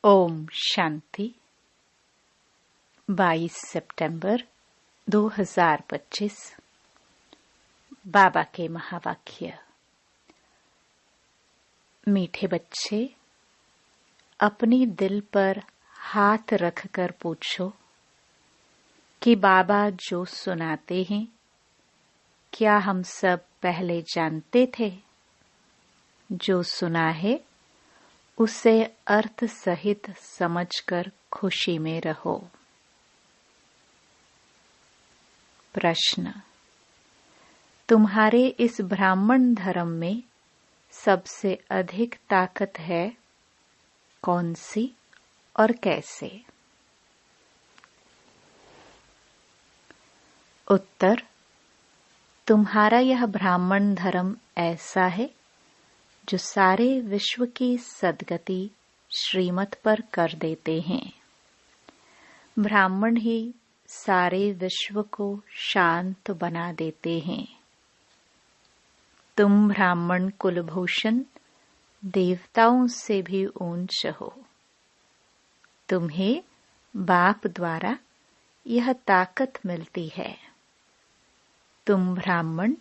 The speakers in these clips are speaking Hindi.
ओम शांति। 22 सितंबर 2025। बाबा के महावाक्य। मीठे बच्चे, अपनी दिल पर हाथ रखकर पूछो कि बाबा जो सुनाते हैं, क्या हम सब पहले जानते थे? जो सुना है उसे अर्थ सहित समझकर खुशी में रहो। प्रश्न: तुम्हारे इस ब्राह्मण धर्म में सबसे अधिक ताकत है कौन सी और कैसे? उत्तर: तुम्हारा यह ब्राह्मण धर्म ऐसा है जो सारे विश्व की सद्गति श्रीमत पर कर देते हैं। ब्राह्मण ही सारे विश्व को शांत बना देते हैं। तुम ब्राह्मण कुलभूषण देवताओं से भी ऊंच हो। तुम्हें बाप द्वारा यह ताकत मिलती है। तुम ब्राह्मण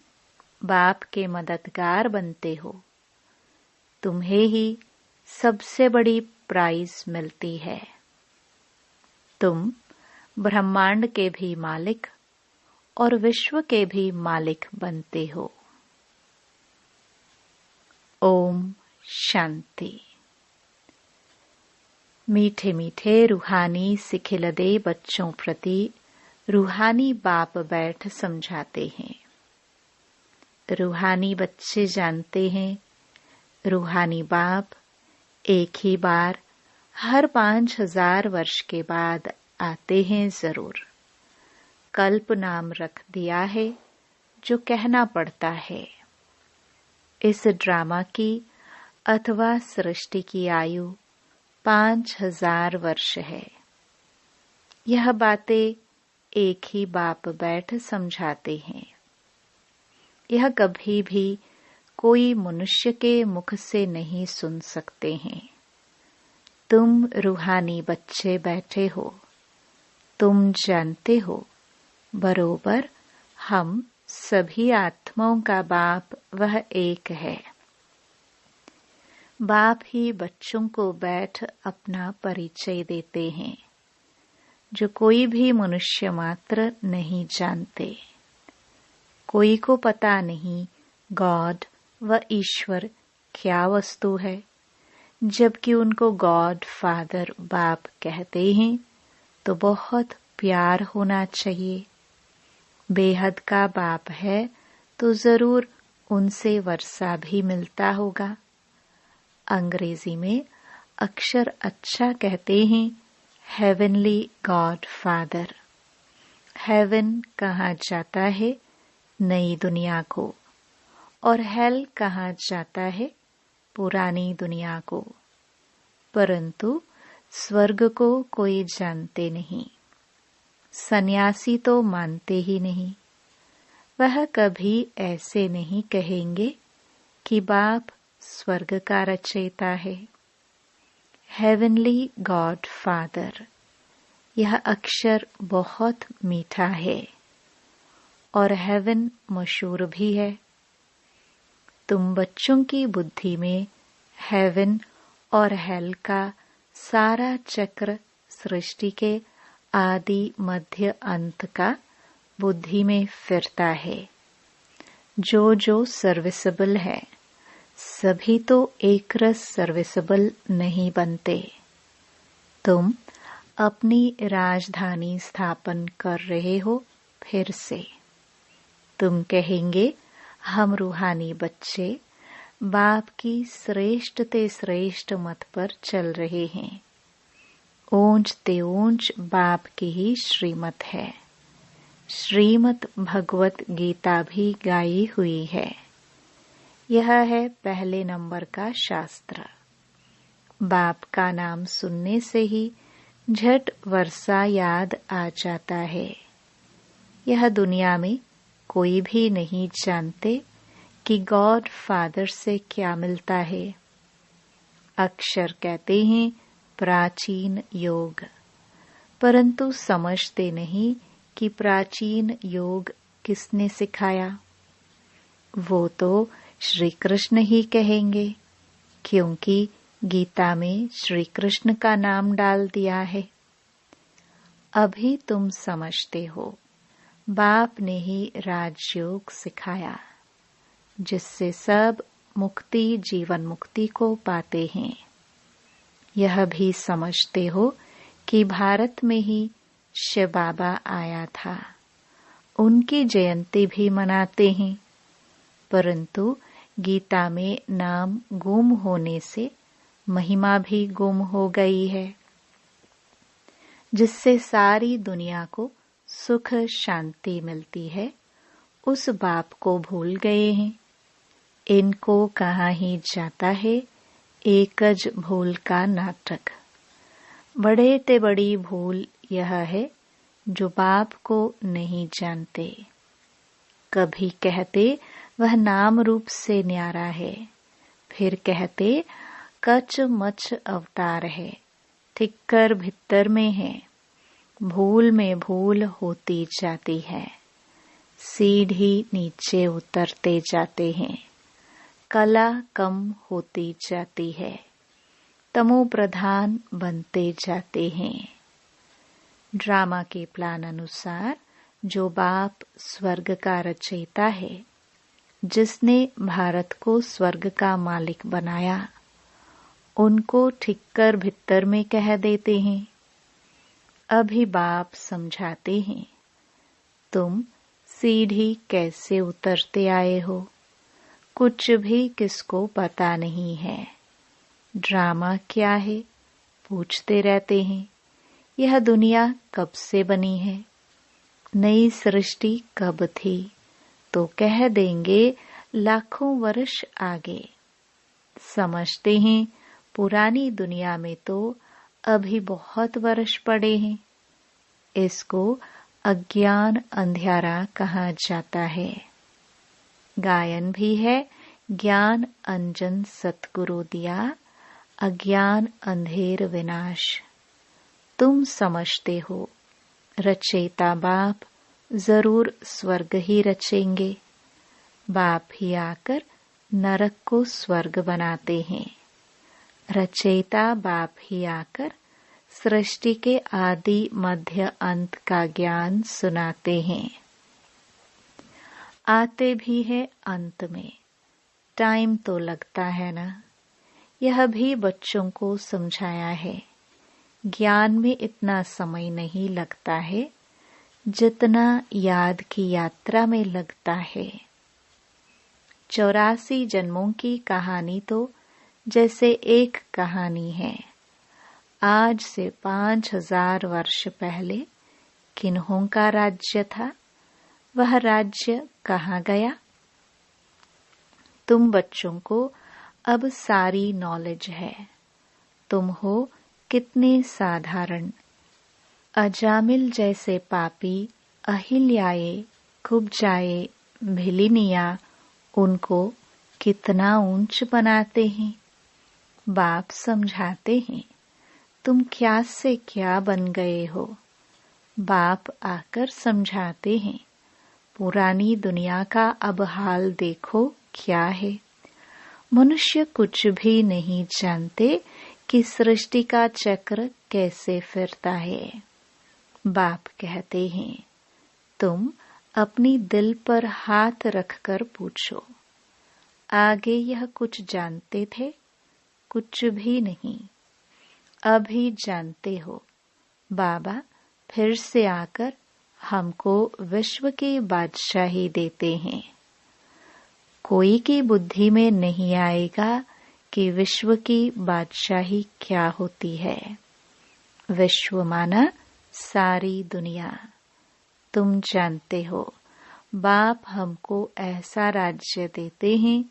बाप के मददगार बनते हो। तुम्हें ही सबसे बड़ी प्राइज मिलती है। तुम ब्रह्मांड के भी मालिक और विश्व के भी मालिक बनते हो। ओम शांति। मीठे मीठे रूहानी सिखिलदे बच्चों प्रति रूहानी बाप बैठ समझाते हैं। रूहानी बच्चे जानते हैं, रूहानी बाप एक ही बार हर 5000 वर्ष के बाद आते हैं जरूर। कल्प नाम रख दिया है जो कहना पड़ता है। इस ड्रामा की अथवा सृष्टि की आयु 5000 वर्ष है। यह बातें एक ही बाप बैठ समझाते हैं। यह कभी भी कोई मनुष्य के मुख से नहीं सुन सकते हैं। तुम रूहानी बच्चे बैठे हो। तुम जानते हो बरोबर हम सभी आत्माओं का बाप वह एक है। बाप ही बच्चों को बैठ अपना परिचय देते हैं जो कोई भी मनुष्य मात्र नहीं जानते। कोई को पता नहीं गॉड व ईश्वर क्या वस्तु है, जबकि उनको गॉड फादर बाप कहते हैं तो बहुत प्यार होना चाहिए। बेहद का बाप है तो जरूर उनसे वर्षा भी मिलता होगा। अंग्रेजी में अक्षर अच्छा कहते हैं हेवनली गॉड फादर। हेवन कहा जाता है नई दुनिया को और हेल कहा जाता है पुरानी दुनिया को, परंतु स्वर्ग को कोई जानते नहीं। सन्यासी तो मानते ही नहीं। वह कभी ऐसे नहीं कहेंगे कि बाप स्वर्ग का रचयिता है। हेवनली गॉड फादर, यह अक्षर बहुत मीठा है और हेवन मशहूर भी है। तुम बच्चों की बुद्धि में हेवन और हेल का सारा चक्र सृष्टि के आदि मध्य अंत का बुद्धि में फिरता है। जो जो सर्विसेबल है सभी तो एक रस सर्विसेबल नहीं बनते। तुम अपनी राजधानी स्थापन कर रहे हो फिर से। तुम कहेंगे हम रूहानी बच्चे बाप की श्रेष्ठ ते श्रेष्ठ मत पर चल रहे हैं। ऊंच ते ऊंच बाप की ही श्रीमत है। श्रीमत भगवत गीता भी गाई हुई है। यह है पहले नंबर का शास्त्र। बाप का नाम सुनने से ही झट वर्षा याद आ जाता है। यह दुनिया में कोई भी नहीं जानते कि गॉड फादर से क्या मिलता है। अक्षर कहते हैं प्राचीन योग, परंतु समझते नहीं कि प्राचीन योग किसने सिखाया। वो तो श्री कृष्ण ही कहेंगे, क्योंकि गीता में श्री कृष्ण का नाम डाल दिया है। अभी तुम समझते हो, बाप ने ही राजयोग सिखाया, जिससे सब मुक्ति जीवन मुक्ति को पाते हैं। यह भी समझते हो कि भारत में ही शिव बाबा आया था, उनकी जयंती भी मनाते हैं, परंतु गीता में नाम गुम होने से महिमा भी गुम हो गई है, जिससे सारी दुनिया को सुख शांति मिलती है। उस बाप को भूल गए हैं। इनको कहाँ ही जाता है एकज भूल का नाटक। बड़े ते बड़ी भूल यह है जो बाप को नहीं जानते। कभी कहते वह नाम रूप से न्यारा है, फिर कहते कच मच अवतार है, ठिक्कर भित्तर में है। भूल में भूल होती जाती है, सीढ़ी नीचे उतरते जाते हैं, कला कम होती जाती है, तमो प्रधान बनते जाते हैं। ड्रामा के प्लान अनुसार जो बाप स्वर्ग का रचयिता है, जिसने भारत को स्वर्ग का मालिक बनाया, उनको ठिक्कर भित्तर में कह देते हैं। अभी बाप समझाते हैं, तुम सीढ़ी कैसे उतरते आए हो, कुछ भी किसको पता नहीं है। ड्रामा क्या है पूछते रहते हैं। यह दुनिया कब से बनी है, नई सृष्टि कब थी, तो कह देंगे लाखों वर्ष आगे। समझते हैं पुरानी दुनिया में तो अभी बहुत वर्ष पड़े हैं। इसको अज्ञान अंधियारा कहा जाता है। गायन भी है, ज्ञान अंजन सतगुरु दिया, अज्ञान अंधेर विनाश। तुम समझते हो रचयिता बाप जरूर स्वर्ग ही रचेंगे। बाप ही आकर नरक को स्वर्ग बनाते हैं। रचयिता बाप ही आकर सृष्टि के आदि मध्य अंत का ज्ञान सुनाते हैं। आते भी है अंत में, टाइम तो लगता है ना। यह भी बच्चों को समझाया है। ज्ञान में इतना समय नहीं लगता है जितना याद की यात्रा में लगता है। 84 जन्मों की कहानी तो जैसे एक कहानी है। आज से 5000 वर्ष पहले किन्हों का राज्य था, वह राज्य कहाँ गया? तुम बच्चों को अब सारी नॉलेज है। तुम हो कितने साधारण। अजामिल जैसे पापी, अहिल्याए, कुब्जाए, भिलिनिया उनको कितना ऊंच बनाते हैं। बाप समझाते हैं, तुम क्या से क्या बन गए हो। बाप आकर समझाते हैं, पुरानी दुनिया का अब हाल देखो क्या है। मनुष्य कुछ भी नहीं जानते कि सृष्टि का चक्र कैसे फिरता है। बाप कहते हैं, तुम अपनी दिल पर हाथ रखकर पूछो। आगे यह कुछ जानते थे? कुछ भी नहीं। अभी जानते हो। बाबा फिर से आकर हमको विश्व की बादशाही देते हैं। कोई की बुद्धि में नहीं आएगा कि विश्व की बादशाही क्या होती है। विश्व माना सारी दुनिया। तुम जानते हो, बाप हमको ऐसा राज्य देते हैं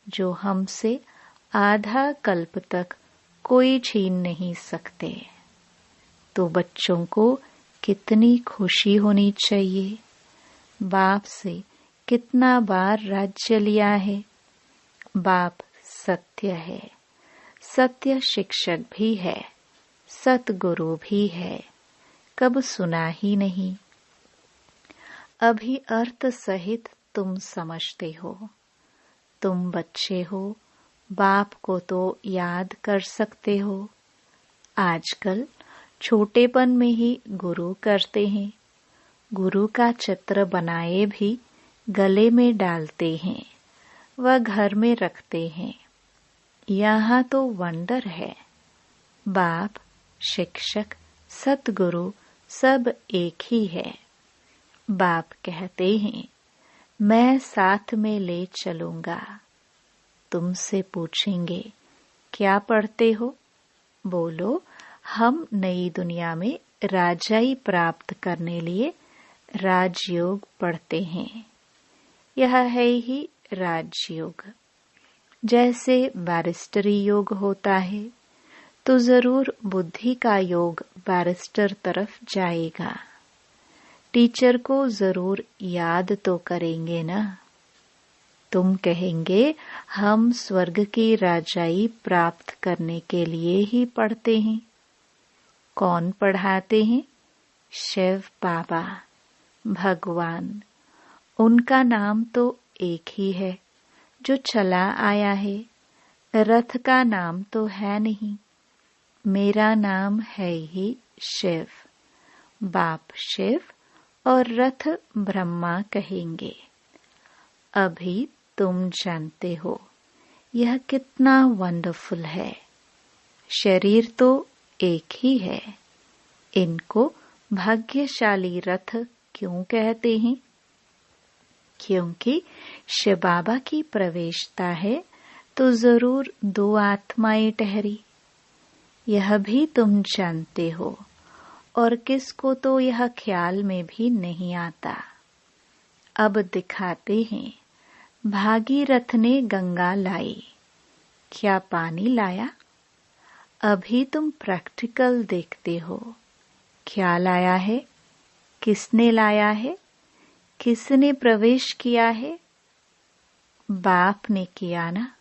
जो हमसे आधा कल्प तक कोई छीन नहीं सकते। तो बच्चों को कितनी खुशी होनी चाहिए। बाप से कितना बार राज्य लिया है। बाप सत्य है, सत्य शिक्षक भी है, सतगुरु भी है, कब सुना ही नहीं। अभी अर्थ सहित तुम समझते हो। तुम बच्चे हो, बाप को तो याद कर सकते हो। आजकल छोटेपन में ही गुरु करते हैं। गुरु का चित्र बनाए भी गले में डालते हैं, वह घर में रखते हैं। यहाँ तो वंडर है। बाप, शिक्षक, सतगुरु सब एक ही है। बाप कहते हैं, मैं साथ में ले चलूंगा। तुमसे पूछेंगे, क्या पढ़ते हो? बोलो, हम नई दुनिया में राजाई प्राप्त करने लिए राजयोग पढ़ते हैं। यह है ही राजयोग। जैसे बैरिस्टरी योग होता है, तो जरूर बुद्धि का योग बैरिस्टर तरफ जाएगा। टीचर को जरूर याद तो करेंगे ना। तुम कहेंगे, हम स्वर्ग की राजाई प्राप्त करने के लिए ही पढ़ते हैं। कौन पढ़ाते हैं? शिव बाबा, भगवान। उनका नाम तो एक ही है जो चला आया है। रथ का नाम तो है नहीं। मेरा नाम है ही शिव। बाप शिव और रथ ब्रह्मा कहेंगे। अभी तुम जानते हो यह कितना वंडरफुल है। शरीर तो एक ही है। इनको भाग्यशाली रथ क्यों कहते हैं? क्योंकि शिव बाबा की प्रवेशता है तो जरूर दो आत्माएं ठहरी। यह भी तुम जानते हो, और किसको तो यह ख्याल में भी नहीं आता। अब दिखाते हैं, भागीरथ ने गंगा लाई, क्या पानी लाया? अभी तुम प्रैक्टिकल देखते हो। क्या लाया है? किसने लाया है? किसने प्रवेश किया है? बाप ने किया ना।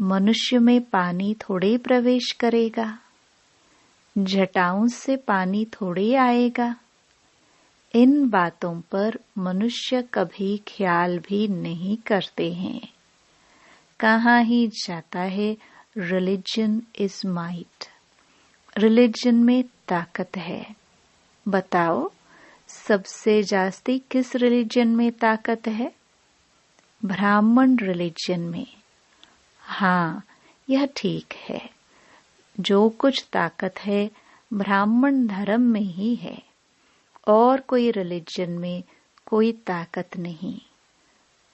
मनुष्य में पानी थोड़े प्रवेश करेगा। जटाओं से पानी थोड़े आएगा। इन बातों पर मनुष्य कभी ख्याल भी नहीं करते हैं। कहाँ ही जाता है रिलीजन इज माइट। रिलीजन में ताकत है। बताओ, सबसे जास्ती किस रिलीजन में ताकत है? ब्राह्मण रिलीजन में। हाँ, यह ठीक है। जो कुछ ताकत है ब्राह्मण धर्म में ही है, और कोई रिलीजन में कोई ताकत नहीं।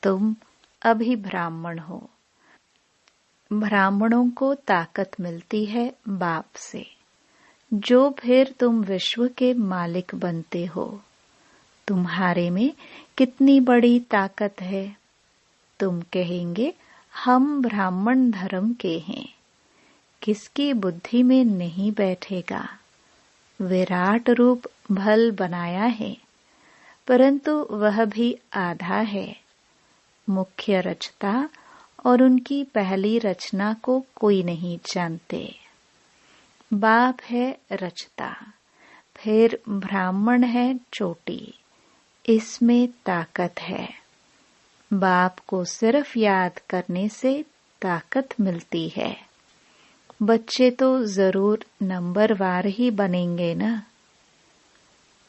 तुम अभी ब्राह्मण हो। ब्राह्मणों को ताकत मिलती है बाप से, जो फिर तुम विश्व के मालिक बनते हो। तुम्हारे में कितनी बड़ी ताकत है। तुम कहेंगे, हम ब्राह्मण धर्म के हैं। किसकी बुद्धि में नहीं बैठेगा। विराट रूप भल बनाया है, परंतु वह भी आधा है। मुख्य रचता और उनकी पहली रचना को कोई नहीं जानते। बाप है रचता, फिर ब्राह्मण है चोटी। इसमें ताकत है। बाप को सिर्फ याद करने से ताकत मिलती है। बच्चे तो जरूर नंबरवार ही बनेंगे ना।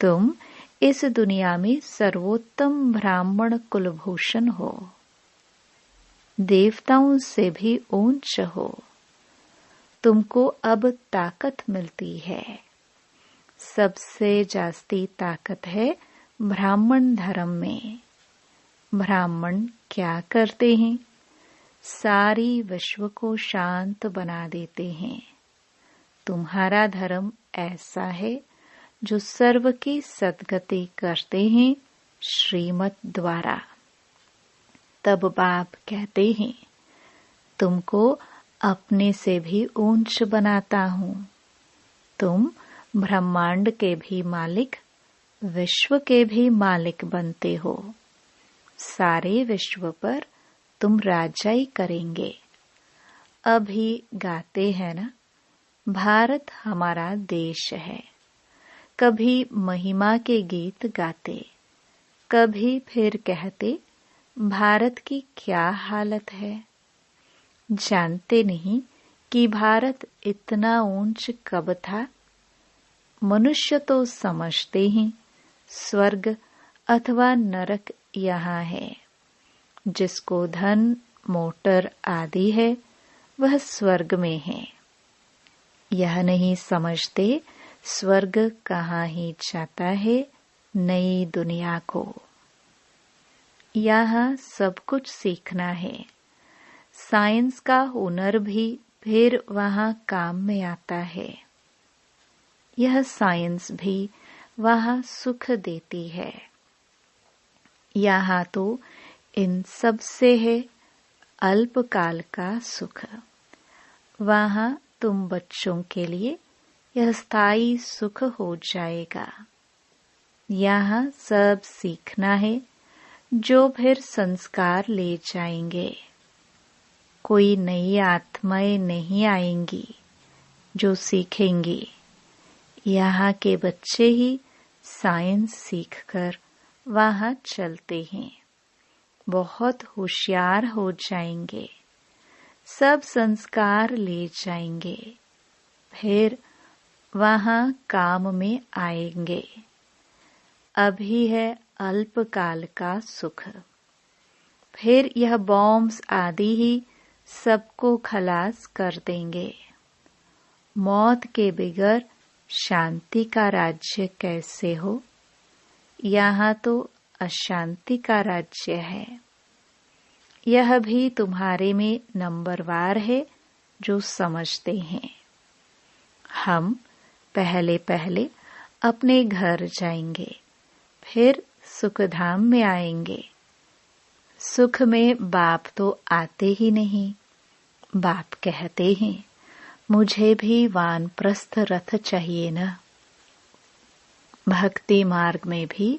तुम इस दुनिया में सर्वोत्तम ब्राह्मण कुलभूषण हो। देवताओं से भी ऊंच हो। तुमको अब ताकत मिलती है। सबसे जास्ती ताकत है ब्राह्मण धर्म में। ब्राह्मण क्या करते हैं? सारी विश्व को शांत बना देते हैं। तुम्हारा धर्म ऐसा है जो सर्व की सद्गति करते हैं श्रीमत द्वारा। तब बाप कहते हैं, तुमको अपने से भी ऊंच बनाता हूँ। तुम ब्रह्मांड के भी मालिक, विश्व के भी मालिक बनते हो। सारे विश्व पर तुम राजाई करेंगे। अभी गाते हैं ना, भारत हमारा देश है। कभी महिमा के गीत गाते, कभी फिर कहते भारत की क्या हालत है। जानते नहीं कि भारत इतना ऊंच कब था। मनुष्य तो समझते ही स्वर्ग अथवा नरक यहाँ है। जिसको धन मोटर आदि है वह स्वर्ग में है। यह नहीं समझते स्वर्ग कहाँ ही जाता है नई दुनिया को। यहाँ सब कुछ सीखना है। साइंस का हुनर भी फिर वहाँ काम में आता है। यह साइंस भी वहाँ सुख देती है। यहाँ तो इन सब से है अल्पकाल का सुख। वहाँ तुम बच्चों के लिए यह स्थायी सुख हो जाएगा। यहाँ सब सीखना है जो फिर संस्कार ले जाएंगे। कोई नई आत्माएं नहीं आएंगी जो सीखेंगी। यहाँ के बच्चे ही साइंस सीखकर वहाँ चलते हैं। बहुत होशियार हो जाएंगे। सब संस्कार ले जाएंगे। फिर वहाँ काम में आएंगे। अभी है अल्पकाल का सुख। फिर यह बॉम्ब्स आदि ही सबको खलास कर देंगे। मौत के बगैर शांति का राज्य कैसे हो। यहाँ तो अशांति का राज्य है। यह भी तुम्हारे में नंबरवार है जो समझते हैं। हम पहले पहले अपने घर जाएंगे, फिर सुखधाम में आएंगे। सुख में बाप तो आते ही नहीं। बाप कहते हैं मुझे भी वानप्रस्थ रथ चाहिए न। भक्ति मार्ग में भी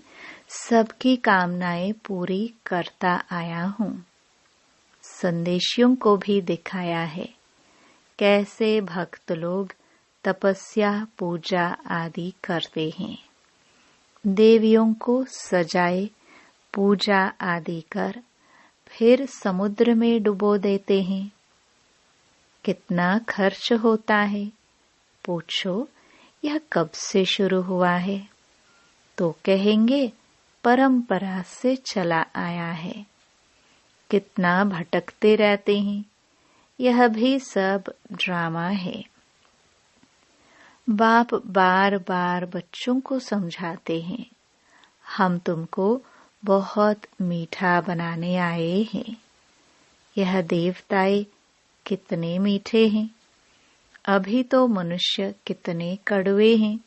सबकी कामनाएं पूरी करता आया हूँ। संदेशियों को भी दिखाया है कैसे भक्त लोग तपस्या पूजा आदि करते हैं। देवियों को सजाए पूजा आदि कर फिर समुद्र में डुबो देते हैं। कितना खर्च होता है। पूछो यह कब से शुरू हुआ है तो कहेंगे परंपरा से चला आया है। कितना भटकते रहते हैं। यह भी सब ड्रामा है। बाप बार बार बच्चों को समझाते हैं हम तुमको बहुत मीठा बनाने आए हैं। यह देवताएं कितने मीठे हैं। अभी तो मनुष्य कितने कड़वे हैं।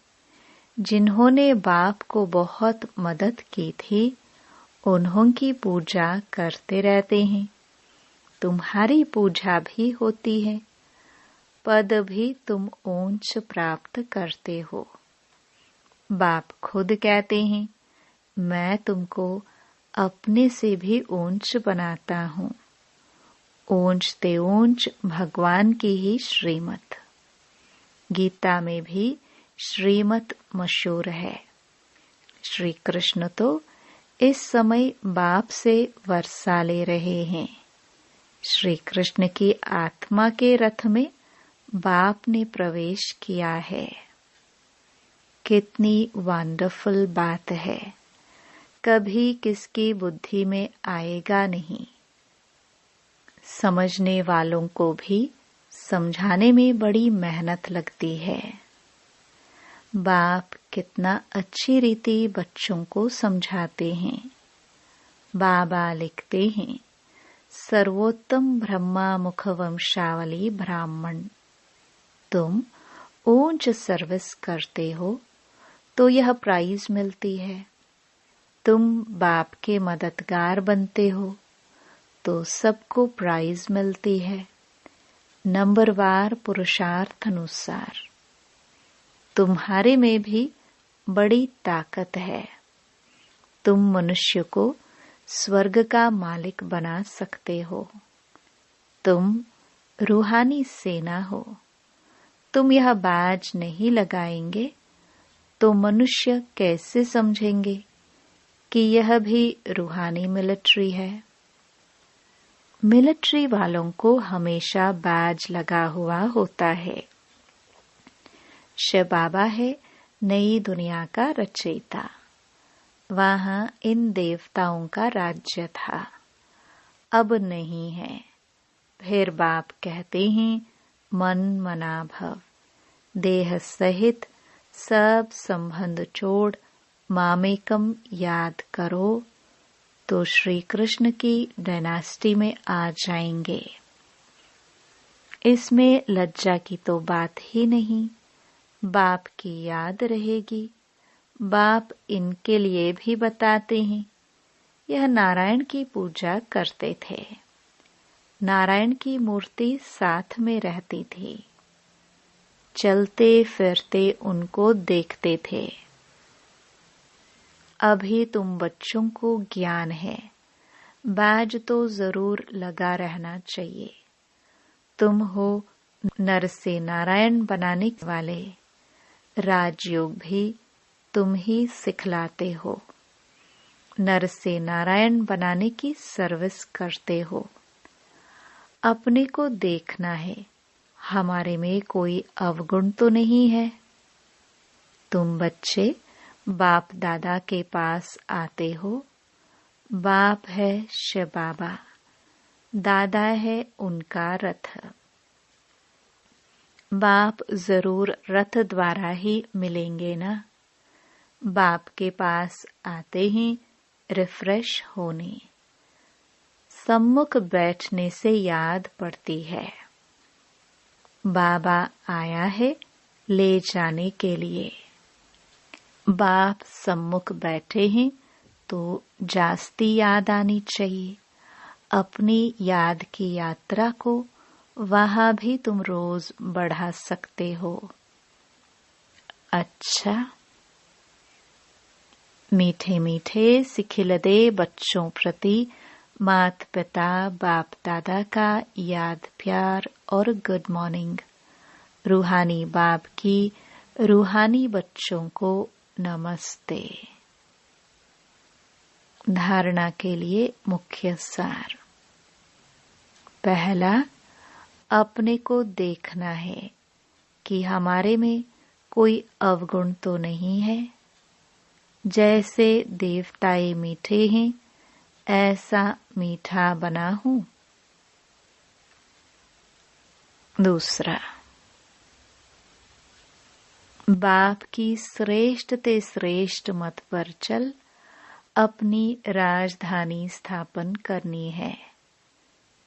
जिन्होंने बाप को बहुत मदद की थी उन्हों की पूजा करते रहते हैं। तुम्हारी पूजा भी होती है। पद भी तुम ऊंच प्राप्त करते हो। बाप खुद कहते हैं मैं तुमको अपने से भी ऊंच बनाता हूँ। ऊंच ते ऊंच भगवान की ही श्रीमत। गीता में भी श्रीमत मशहूर है। श्री कृष्ण तो इस समय बाप से वर्षा ले रहे हैं। श्री कृष्ण की आत्मा के रथ में बाप ने प्रवेश किया है। कितनी वंडरफुल बात है। कभी किसकी बुद्धि में आएगा नहीं। समझने वालों को भी समझाने में बड़ी मेहनत लगती है। बाप कितना अच्छी रीति बच्चों को समझाते हैं। बाबा लिखते हैं सर्वोत्तम ब्रह्मा मुख वंशावली ब्राह्मण। तुम ऊंच सर्विस करते हो तो यह प्राइज मिलती है। तुम बाप के मददगार बनते हो तो सबको प्राइज मिलती है नंबरवार पुरुषार्थ अनुसार। तुम्हारे में भी बड़ी ताकत है। तुम मनुष्य को स्वर्ग का मालिक बना सकते हो। तुम रूहानी सेना हो। तुम यह बैज नहीं लगाएंगे तो मनुष्य कैसे समझेंगे कि यह भी रूहानी मिलिट्री है। मिलिट्री वालों को हमेशा बैज लगा हुआ होता है। शिव बाबा है नई दुनिया का रचयिता। वहां इन देवताओं का राज्य था, अब नहीं है। फिर बाप कहते हैं मन मना भव, देह सहित सब संबंध छोड़ मामेकम याद करो तो श्री कृष्ण की डायनास्टी में आ जाएंगे। इसमें लज्जा की तो बात ही नहीं। बाप की याद रहेगी। बाप इनके लिए भी बताते हैं। यह नारायण की पूजा करते थे। नारायण की मूर्ति साथ में रहती थी। चलते फिरते उनको देखते थे। अभी तुम बच्चों को ज्ञान है, बैज तो जरूर लगा रहना चाहिए। तुम हो नर से नारायण बनाने वाले। राजयोग भी तुम ही सिखलाते हो। नर से नारायण बनाने की सर्विस करते हो। अपने को देखना है, हमारे में कोई अवगुण तो नहीं है। तुम बच्चे बाप दादा के पास आते हो। बाप है शिव बाबा, दादा है उनका रथ। बाप जरूर रथ द्वारा ही मिलेंगे ना। बाप के पास आते ही रिफ्रेश होने, सम्मुख बैठने से याद पड़ती है, बाबा आया है ले जाने के लिए। बाप सम्मुख बैठे हैं तो जास्ती याद आनी चाहिए। अपनी याद की यात्रा को वहां भी तुम रोज बढ़ा सकते हो। अच्छा, मीठे मीठे सिखिलदे बच्चों प्रति माता पिता बाप दादा का याद प्यार और गुड मॉर्निंग। रूहानी बाप की रूहानी बच्चों को नमस्ते। धारणा के लिए मुख्य सार। पहला, अपने को देखना है कि हमारे में कोई अवगुण तो नहीं है। जैसे देवताए मीठे हैं, ऐसा मीठा बना हूं। दूसरा, बाप की श्रेष्ठ ते श्रेष्ठ मत पर चल अपनी राजधानी स्थापन करनी है।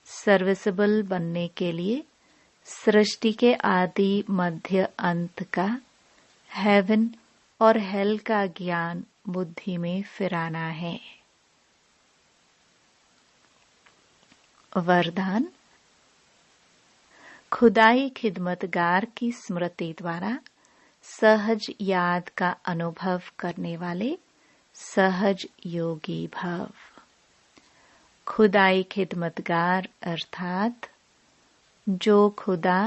सर्विसेबल बनने के लिए सृष्टि के आदि मध्य अंत का, हेवन और हेल का ज्ञान बुद्धि में फिराना है। वरदान, खुदाई खिदमतगार की स्मृति द्वारा सहज याद का अनुभव करने वाले सहज योगी भव। खुदाई खिदमतगार अर्थात जो खुदा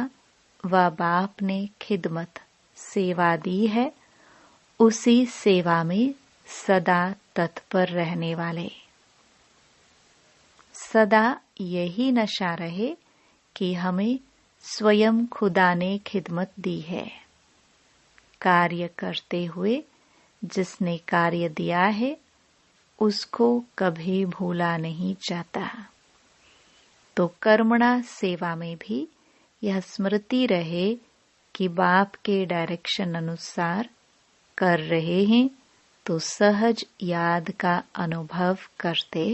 व बाप ने खिदमत सेवा दी है, उसी सेवा में सदा तत्पर रहने वाले। सदा यही नशा रहे कि हमें स्वयं खुदा ने खिदमत दी है। कार्य करते हुए जिसने कार्य दिया है उसको कभी भूला नहीं जाता। तो कर्मणा सेवा में भी यह स्मृति रहे कि बाप के डायरेक्शन अनुसार कर रहे हैं तो सहज याद का अनुभव करते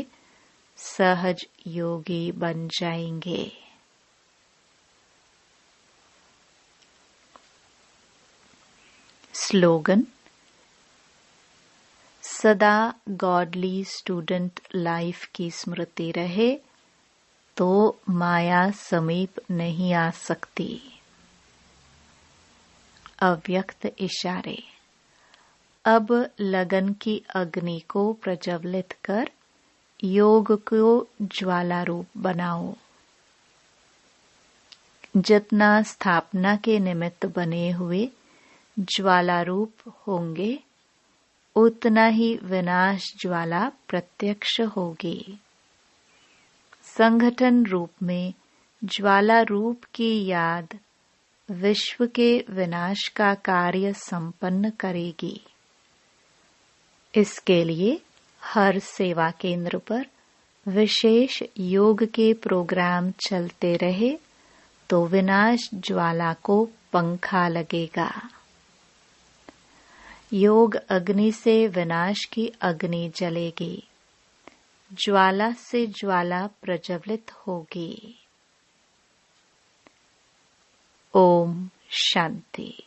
सहज योगी बन जाएंगे। स्लोगन, सदा गॉडली स्टूडेंट लाइफ की स्मृति रहे तो माया समीप नहीं आ सकती। अव्यक्त इशारे। अब लगन की अग्नि को प्रज्वलित कर योग को ज्वाला रूप बनाओ। जितना स्थापना के निमित्त बने हुए ज्वाला रूप होंगे, उतना ही विनाश ज्वाला प्रत्यक्ष होगी। संगठन रूप में ज्वाला रूप की याद विश्व के विनाश का कार्य संपन्न करेगी। इसके लिए हर सेवा केंद्र पर विशेष योग के प्रोग्राम चलते रहे तो विनाश ज्वाला को पंखा लगेगा। योग अग्नि से विनाश की अग्नि जलेगी, ज्वाला से ज्वाला प्रज्वलित होगी। ओम शांति।